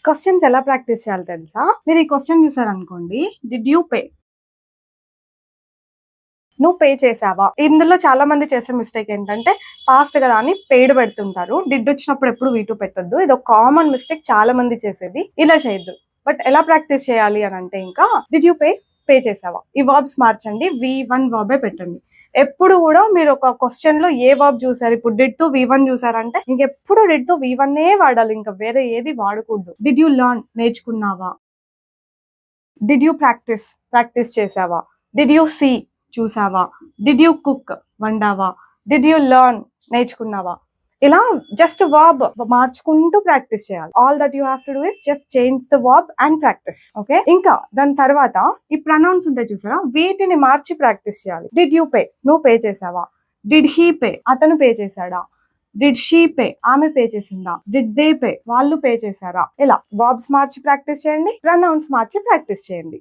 Questions ఎలా practice చేయాలి తెలుసా? మీరు ఈ క్వశ్చన్ చూసారనుకోండి, డిడ్ యూ పే? నువ్వు పే చేసావా? ఇందులో చాలా మంది చేసే మిస్టేక్ ఏంటంటే పాస్ట్ కదా అని పేడ్ పెడుతుంటారు. డిడ్ వచ్చినప్పుడు ఎప్పుడు V2 పెట్టొద్దు. ఇది ఒక కామన్ మిస్టేక్ చాలా మంది చేసేది. ఇలా చేయొద్దు. బట్ ఎలా ప్రాక్టీస్ చేయాలి అని అంటే ఇంకా డిడ్ యూ పే? పే చేసావా? ఈ వర్బ్స్ మార్చండి, V1 వర్బే పెట్టండి. ఎప్పుడు కూడా మీరు ఒక క్వశ్చన్ లో ఏ వర్బ్ చూసారు, ఇప్పుడు డిడ్ తో V1 చూసారంటే ఇంకెప్పుడు డిడ్ తో V1 వాడాలి, ఇంకా వేరే ఏది వాడకూడదు. Did you learn? నేర్చుకున్నావా? డిడ్ యూ ప్రాక్టీస్ చేసావా? Did you see? చూసావా? Did you cook? వండావా? Did you learn? నేర్చుకున్నావా? ఇలా జస్ట్ వర్బ్ మార్చుకుంటూ ప్రాక్టీస్ చేయాలి. All that you have to do is just change the verb and practice. Okay, ఇంకా దాని తర్వాత ఈ ప్రనౌన్స్ ఉంటాయి చూసారా, వీటిని మార్చి ప్రాక్టీస్ చేయాలి. Did you pay? నువ్వు పే చేసావా? Did he pay? అతను పే చేశాడా? Did she pay? ఆమె పే చేసిందా? Did they pay? వాళ్ళు పే చేశారా? ఇలా వర్బ్స్ మార్చి ప్రాక్టీస్ చేయండి, ప్రనౌన్స్ మార్చి ప్రాక్టీస్ చేయండి.